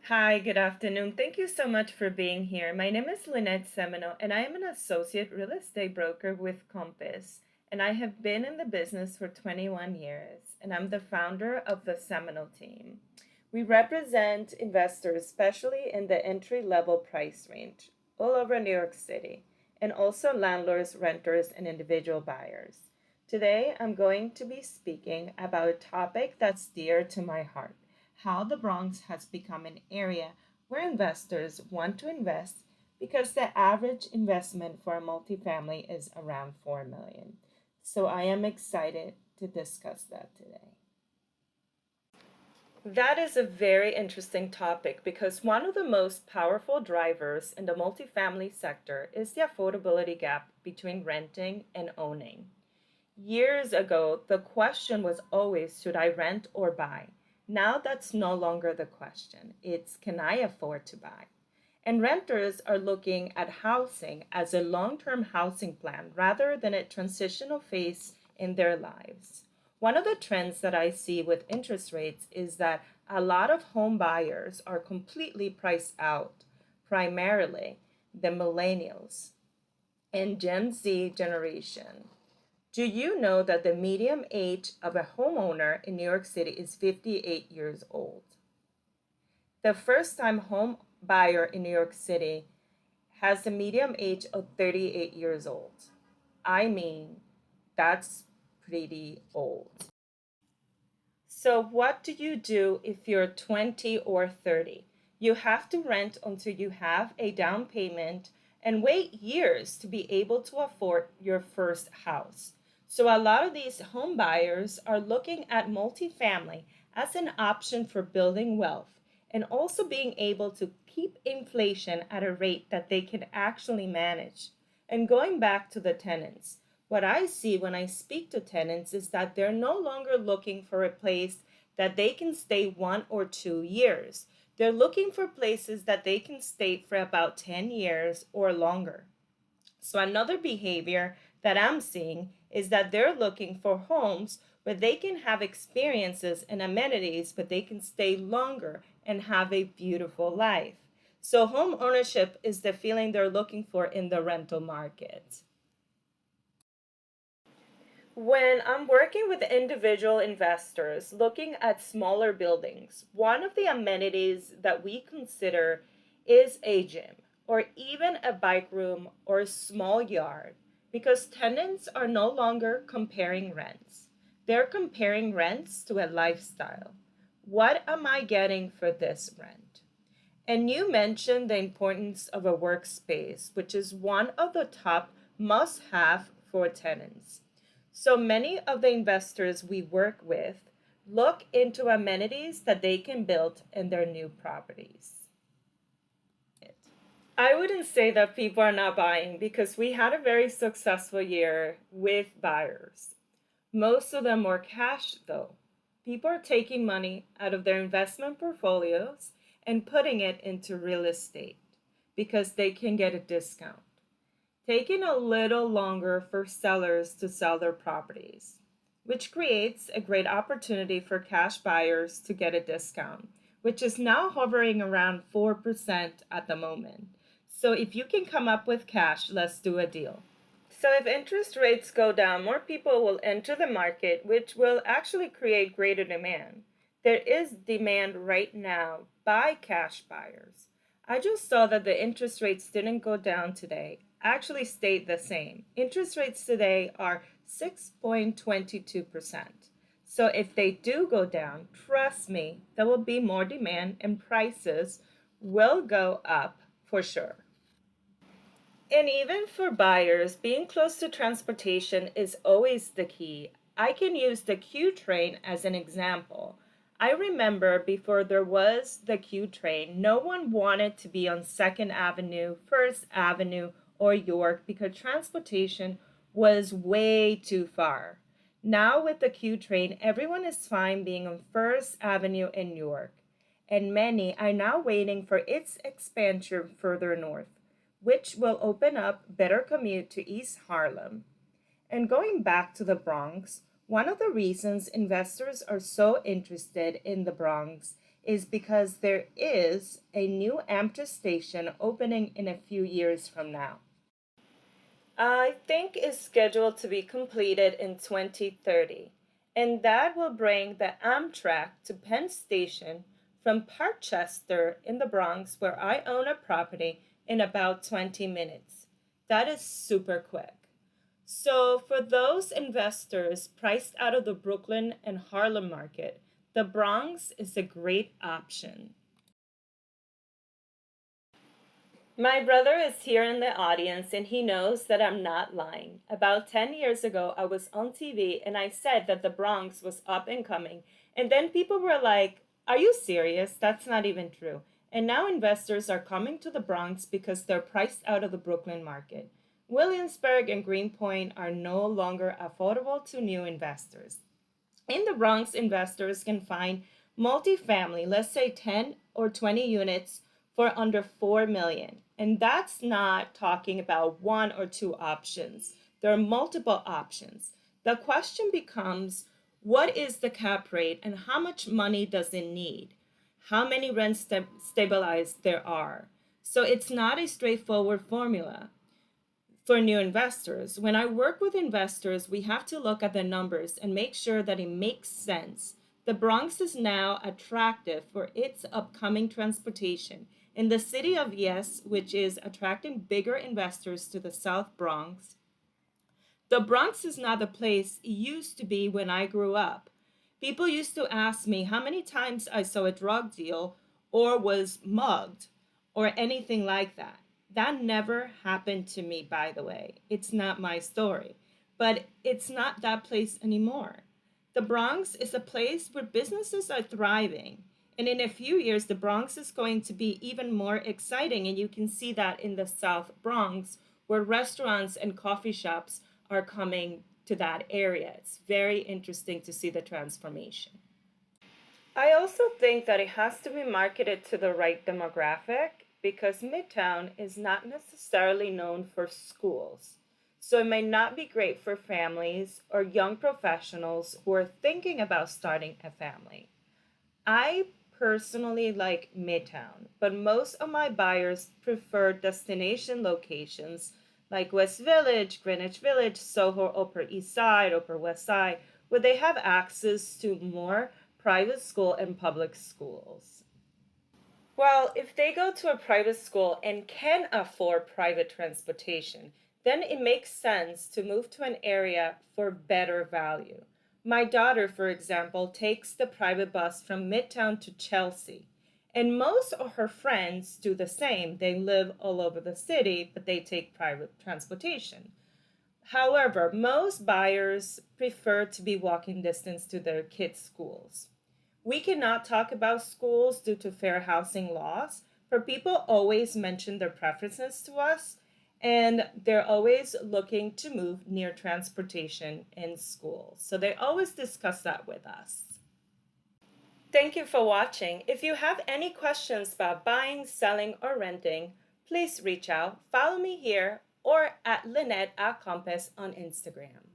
Hi, good afternoon. Thank you so much for being here. My name is Lynette Semino, and I am an associate real estate broker with Compass. And I have been in the business for 21 years, and I'm the founder of the Semino team. We represent investors, especially in the entry level price range, all over New York City, and also landlords, renters, and individual buyers. Today, I'm going to be speaking about a topic that's dear to my heart: how the Bronx has become an area where investors want to invest because the average investment for a multifamily is around 4 million. So I am excited to discuss that today. That is a very interesting topic because one of the most powerful drivers in the multifamily sector is the affordability gap between renting and owning. Years ago, the question was always, should I rent or buy? Now that's no longer the question. It's, can I afford to buy? And renters are looking at housing as a long term housing plan rather than a transitional phase in their lives. One of the trends that I see with interest rates is that a lot of home buyers are completely priced out, primarily the millennials and Gen Z generation. Do you know that the median age of a homeowner in New York City is 58 years old? The first time home buyer in New York City has a median age of 38 years old. I mean, that's pretty old. So, what do you do if you're 20 or 30? You have to rent until you have a down payment and wait years to be able to afford your first house. So, a lot of these home buyers are looking at multifamily as an option for building wealth and also being able to keep inflation at a rate that they can actually manage. And going back to the tenants, what I see when I speak to tenants is that they're no longer looking for a place that they can stay 1 or 2 years. They're looking for places that they can stay for about 10 years or longer. So, another behavior that I'm seeing is that they're looking for homes where they can have experiences and amenities, but they can stay longer and have a beautiful life. So, home ownership is the feeling they're looking for in the rental market. When I'm working with individual investors looking at smaller buildings, one of the amenities that we consider is a gym or even a bike room or a small yard because tenants are no longer comparing rents. They're comparing rents to a lifestyle. What am I getting for this rent? And you mentioned the importance of a workspace, which is one of the top must have for tenants. So many of the investors we work with look into amenities that they can build in their new properties. I wouldn't say that people are not buying because we had a very successful year with buyers. Most of them were cash though. People are taking money out of their investment portfolios and putting it into real estate because they can get a discount, taking a little longer for sellers to sell their properties, which creates a great opportunity for cash buyers to get a discount, which is now hovering around 4% at the moment. So if you can come up with cash, let's do a deal. So if interest rates go down, more people will enter the market, which will actually create greater demand. There is demand right now by cash buyers. I just saw that the interest rates didn't go down today, actually stayed the same. Interest rates today are 6.22%. So if they do go down, trust me, there will be more demand and prices will go up for sure. And even for buyers, being close to transportation is always the key. I can use the Q train as an example. I remember before there was the Q train, no one wanted to be on 2nd Avenue, 1st Avenue, or York because transportation was way too far. Now with the Q train, everyone is fine being on 1st Avenue in York, and many are now waiting for its expansion further north, which will open up better commute to East Harlem. And going back to the Bronx, one of the reasons investors are so interested in the Bronx is because there is a new AMTRA station opening in a few years from now. I think is scheduled to be completed in 2030, and that will bring the Amtrak to Penn Station from Parkchester in the Bronx, where I own a property, in about 20 minutes. That is super quick. So, for those investors priced out of the Brooklyn and Harlem market, the Bronx is a great option. My brother is here in the audience and he knows that I'm not lying. About 10 years ago, I was on TV and I said that the Bronx was up and coming. And then people were like, "Are you serious? That's not even true." And now investors are coming to the Bronx because they're priced out of the Brooklyn market. Williamsburg and Greenpoint are no longer affordable to new investors. In the Bronx, investors can find multifamily, let's say 10 or 20 units for under 4 million. And that's not talking about one or two options. There are multiple options. The question becomes, what is the cap rate and how much money does it need? How many rent stabilized there are? So it's not a straightforward formula for new investors. When I work with investors, we have to look at the numbers and make sure that it makes sense. The Bronx is now attractive for its upcoming transportation. In the city of Yes, which is attracting bigger investors to the South Bronx, the Bronx is not the place it used to be when I grew up. People used to ask me how many times I saw a drug deal or was mugged or anything like that. That never happened to me, by the way. It's not my story. But it's not that place anymore. The Bronx is a place where businesses are thriving. And in a few years, the Bronx is going to be even more exciting. And you can see that in the South Bronx, where restaurants and coffee shops are coming to that area. It's very interesting to see the transformation. I also think that it has to be marketed to the right demographic because Midtown is not necessarily known for schools. So it may not be great for families or young professionals who are thinking about starting a family. I personally like Midtown, but most of my buyers prefer destination locations like West Village, Greenwich Village, Soho, Upper East Side, Upper West Side, where they have access to more private school and public schools. Well, if they go to a private school and can afford private transportation, then it makes sense to move to an area for better value. My daughter, for example, takes the private bus from Midtown to Chelsea, and most of her friends do the same. They live all over the city, but they take private transportation. However, most buyers prefer to be walking distance to their kids' schools. We cannot talk about schools due to fair housing laws, for people always mention their preferences to us, and they're always looking to move near transportation and schools. So they always discuss that with us. Thank you for watching. If you have any questions about buying, selling, or renting, please reach out, follow me here, or at Lynette at Compass on Instagram.